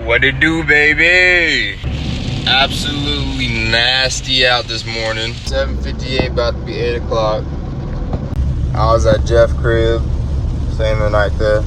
What it do, baby? Absolutely nasty out this morning. 7:58, about to be 8 o'clock. I was at Jeff's crib, staying the night there.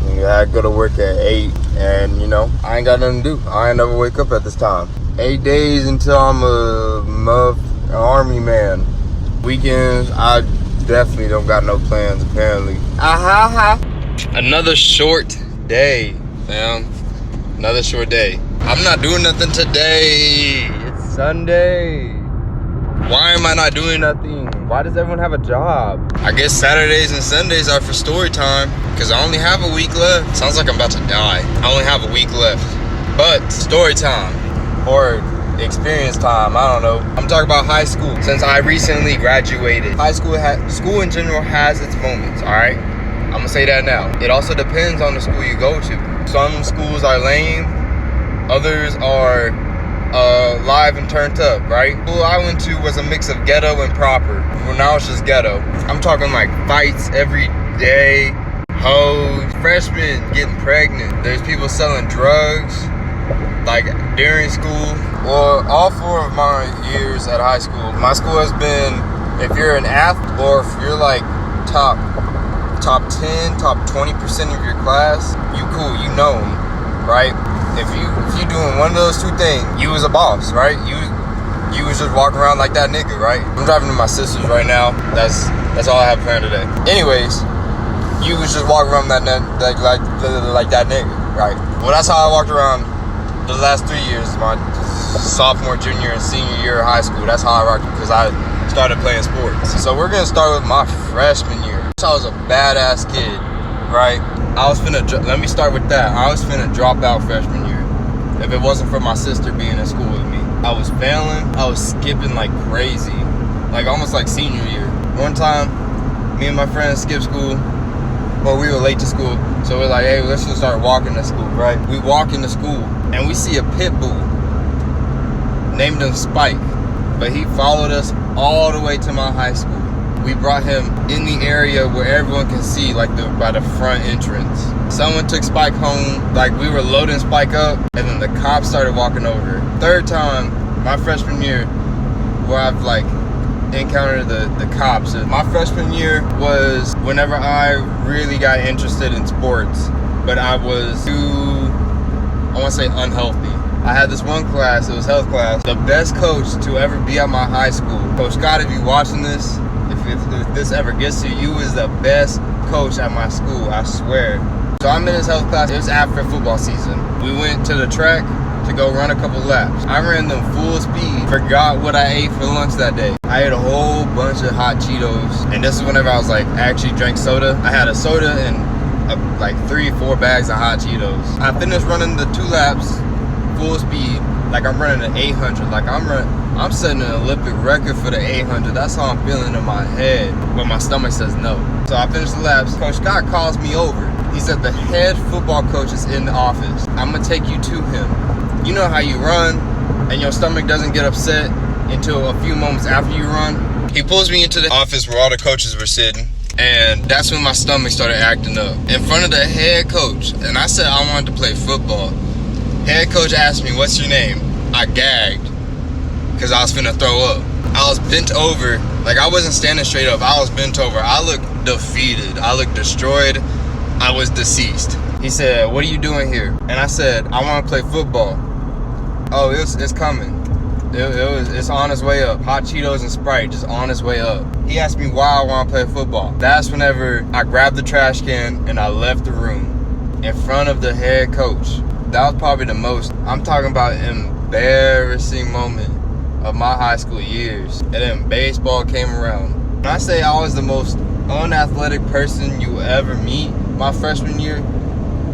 I had to go to work at 8, and I ain't got nothing to do. I ain't never wake up at this time. 8 days until I'm an army man. Weekends, I definitely don't got no plans, apparently. Another short day, fam. Another short day. I'm not doing nothing today. It's Sunday. Why am I not doing nothing? Why does everyone have a job? I guess Saturdays and Sundays are for story time, because I only have a week left. Sounds like I'm about to die. I only have a week left. But story time, or experience time, I don't know. I'm talking about high school, since I recently graduated. High school, school in general has its moments, all right? I'm gonna say that now. It also depends on the school you go to. Some schools are lame, others are live and turned up, right? The school I went to was a mix of ghetto and proper. Well, now it's just ghetto. I'm talking like fights every day, hoes, freshmen getting pregnant. There's people selling drugs, like during school. Well, all 4 of my years at high school, my school has been, if you're an athlete or if you're like top 10, top 20% of your class, you cool, you known, right? If you doing one of those 2 things, you was a boss, right? You was just walking around like that nigga, right? I'm driving to my sister's right now. That's all I have planned today. Anyways, you was just walking around like that nigga, right? Well, that's how I walked around the last 3 years, my sophomore, junior, and senior year of high school. That's how I rocked, because I started playing sports. So we're gonna start with my freshman year. I was a badass kid, right? Let me start with that. I was finna drop out freshman year if it wasn't for my sister being in school with me. I was failing. I was skipping like crazy, like almost like senior year. One time, me and my friends skipped school. Well, we were late to school, so we're like, hey, let's just start walking to school, right? We walk into school, and we see a pit bull. Named him Spike, but he followed us all the way to my high school. We brought him in the area where everyone can see, like by the front entrance. Someone took Spike home, like we were loading Spike up, and then the cops started walking over. 3rd time, my freshman year, where I've like encountered the cops. My freshman year was whenever I really got interested in sports, but I was too, I want to say, unhealthy. I had this one class, it was health class. The best coach to ever be at my high school, Coach Scott, if you're watching this, if this ever gets to you, he was the best coach at my school, I swear. So I'm in his health class. It was after football season. We went to the track to go run a couple laps. I ran them full speed, forgot what I ate for lunch that day. I ate a whole bunch of hot Cheetos, and this is whenever I was like, actually drank soda. I had a soda and like 3-4 bags of hot Cheetos. I finished running the 2 laps, full speed, like I'm running an 800, like I'm setting an Olympic record for the 800. That's how I'm feeling in my head, but my stomach says no. So I finished the laps. Coach Scott calls me over. He said the head football coach is in the office. I'm gonna take you to him. You know how you run and your stomach doesn't get upset until a few moments after you run? He pulls me into the office where all the coaches were sitting, and that's when my stomach started acting up in front of the head coach. And I said I wanted to play football. Head coach asked me, what's your name? I gagged, because I was finna throw up. I was bent over, like I wasn't standing straight up, I was bent over. I looked defeated, I looked destroyed, I was deceased. He said, what are you doing here? And I said, I wanna play football. Oh, it's coming. It's on its way up. Hot Cheetos and Sprite, just on its way up. He asked me why I wanna play football. That's whenever I grabbed the trash can and I left the room in front of the head coach. That was probably the most, I'm talking about embarrassing moment of my high school years. And then baseball came around. When I say I was the most unathletic person you ever meet, my freshman year,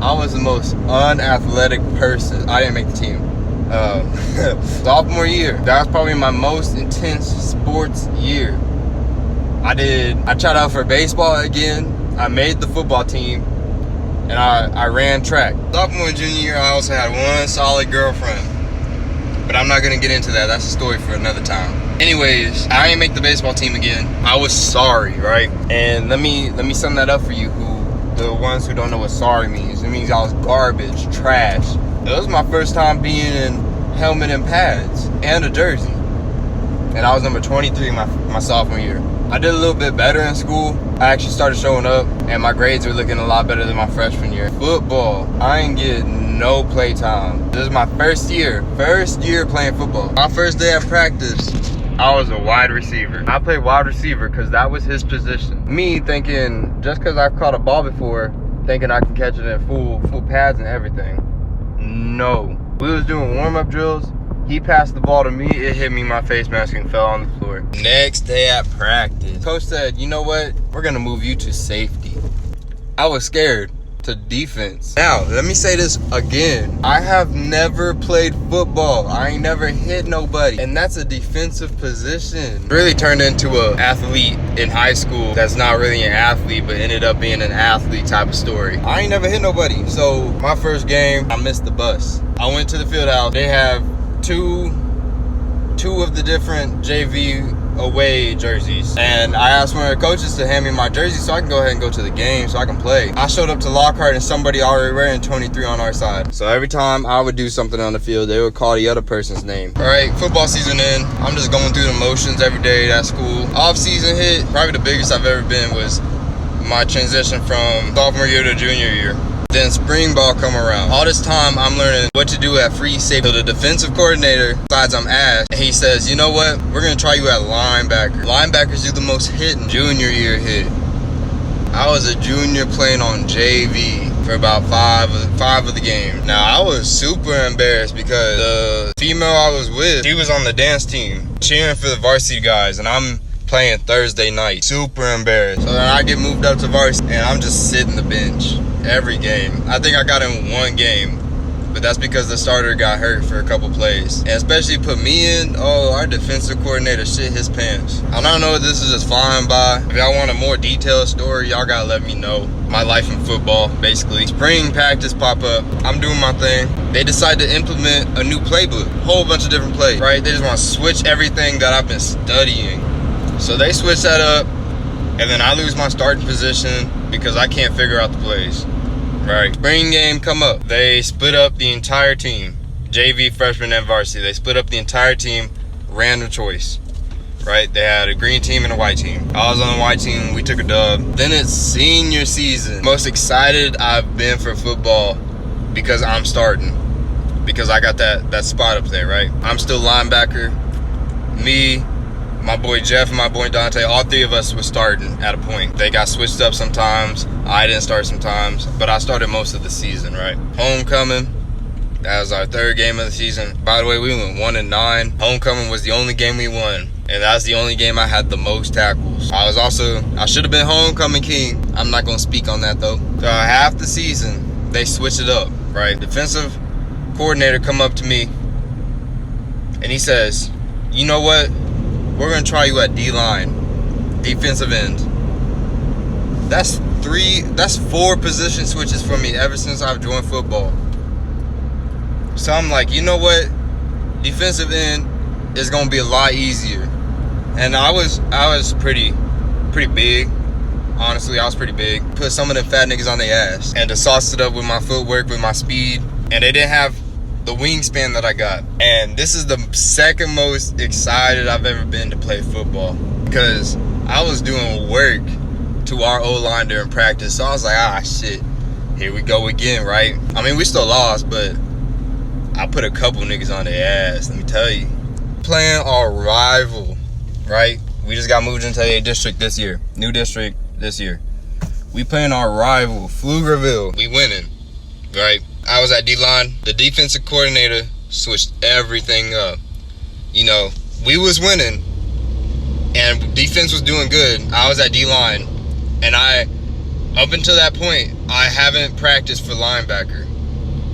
I was the most unathletic person. I didn't make the team. Sophomore year, that was probably my most intense sports year. I tried out for baseball again. I made the football team. And I ran track. Sophomore and junior year, I also had one solid girlfriend. But I'm not gonna get into that. That's a story for another time. Anyways, I didn't make the baseball team again. I was sorry, right? And let me sum that up for you, the ones who don't know what sorry means. It means I was garbage, trash, It was my first time being in helmet and pads and a jersey. And I was number 23 my sophomore year. I did a little bit better in school. I actually started showing up, and my grades were looking a lot better than my freshman year. Football, I ain't getting no play time. This is my first year playing football. My first day of practice, I was a wide receiver. I played wide receiver because that was his position. Me thinking, just because I caught a ball before, thinking I can catch it in full pads and everything. No. We was doing warm-up drills. He passed the ball to me, it hit me in my face mask and fell on the floor. Next day at practice, coach said, you know what? We're gonna move you to safety. I was scared to defense. Now, let me say this again. I have never played football. I ain't never hit nobody. And that's a defensive position. Really turned into an athlete in high school that's not really an athlete, but ended up being an athlete type of story. I ain't never hit nobody. So my first game, I missed the bus. I went to the field house. They have two of the different JV away jerseys, and I asked one of the coaches to hand me my jersey so I can go ahead and go to the game so I can play. I showed up to Lockhart and somebody already wearing 23 on our side. So every time I would do something on the field, they would call the other person's name. All right, football season in. I'm just going through the motions every day at school. Off season hit. Probably the biggest I've ever been was my transition from sophomore year to junior year. Then spring ball come around. All this time, I'm learning what to do at free safety. So the defensive coordinator decides I'm ass, and he says, you know what? We're gonna try you at linebacker. Linebackers do the most hitting. Junior year hit. I was a junior playing on JV for about five of the games. Now, I was super embarrassed because the female I was with, she was on the dance team cheering for the varsity guys, and I'm playing Thursday night. Super embarrassed. So then I get moved up to varsity, and I'm just sitting the bench every game. I think I got in one game, but that's because the starter got hurt for a couple plays. And especially put me in, our defensive coordinator shit his pants. I don't know if this is just flying by. If y'all want a more detailed story, y'all gotta let me know. My life in football, basically. Spring practice pop up. I'm doing my thing. They decide to implement a new playbook. Whole bunch of different plays, right? They just want to switch everything that I've been studying. So they switch that up, and then I lose my starting position because I can't figure out the plays. Right. Spring game come up. They split up the entire team. JV, freshman, and varsity. They split up the entire team. Random choice. Right? They had a green team and a white team. I was on the white team. We took a dub. Then it's senior season. Most excited I've been for football because I'm starting. Because I got that spot up there, right? I'm still linebacker. Me, my boy Jeff, and my boy Dante, all three of us were starting at a point. They got switched up sometimes. I didn't start sometimes, but I started most of the season, right? Homecoming, that was our third game of the season. By the way, we went 1-9. Homecoming was the only game we won, and that's the only game I had the most tackles. I should have been homecoming king. I'm not gonna speak on that though. So half the season, they switched it up, right? Defensive coordinator come up to me, and he says, you know what? We're gonna try you at D-line, defensive end. That's 4 position switches for me ever since I've joined football. So I'm like, you know what? Defensive end is gonna be a lot easier. And I was pretty big. Honestly, I was pretty big. Put some of them fat niggas on their ass. And to sauce it up with my footwork, with my speed. And they didn't have the wingspan that I got. And this is the second most excited I've ever been to play football, because I was doing work to our O-line during practice. So I was like, shit, here we go again, right? I mean, we still lost, but I put a couple niggas on their ass, let me tell you. Playing our rival, right? We just got moved into a district this year. New district this year. We playing our rival, Pflugerville. We winning, right? I was at D-line. The defensive coordinator switched everything up. You know, we was winning, and defense was doing good. I was at D-line, and up until that point, I haven't practiced for linebacker.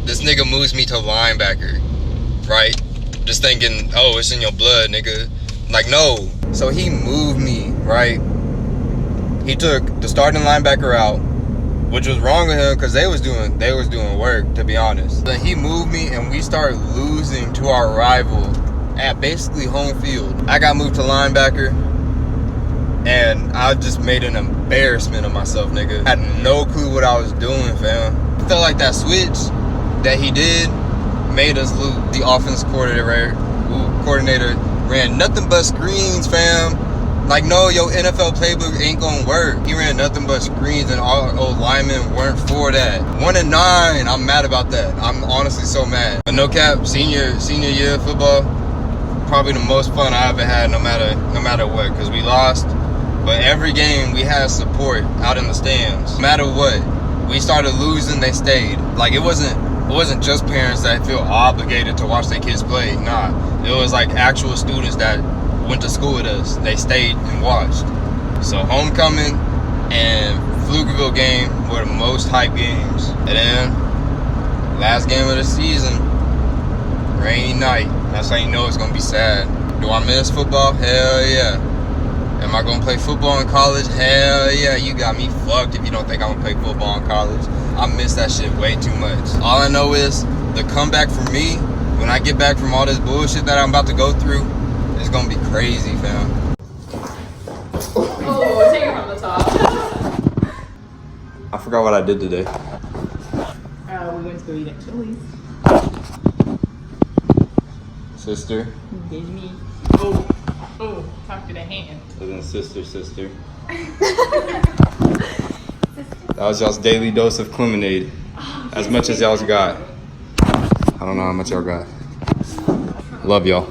This nigga moves me to linebacker, right? Just thinking, it's in your blood, nigga. Like, no. So he moved me, right? He took the starting linebacker out, which was wrong with him because they was doing work, to be honest. Then he moved me, and we started losing to our rival at basically home field. I got moved to linebacker, and I just made an embarrassment of myself, nigga. I had no clue what I was doing, fam. I felt like that switch that he did made us lose. The offense coordinator ran nothing but screens, fam. Like, no, your NFL playbook ain't gonna work. He ran nothing but screens, and all old linemen weren't for that. 1-9, I'm mad about that. I'm honestly so mad. But no cap, senior year of football, probably the most fun I ever had, no matter what, because we lost. But every game we had support out in the stands. No matter what, we started losing, they stayed. Like, it wasn't just parents that feel obligated to watch their kids play. Nah, it was like actual students that went to school with us. They stayed and watched. So homecoming and Pflugerville game were the most hype games. And then last game of the season, rainy night. That's how you know it's gonna be sad. Do I miss football? Hell yeah. Am I gonna play football in college? Hell yeah. You got me fucked if you don't think I'm gonna play football in college. I miss that shit way too much. All I know is the comeback for me, when I get back from all this bullshit that I'm about to go through, it's gonna be crazy, fam. Oh, take it from the top. I forgot what I did today. We went to go eat at Chili's. Sister. Gave me. Oh, talk to the hand. Wasn't sister. That was y'all's daily dose of Clemonade. As much as y'all's got. I don't know how much y'all got. Love y'all.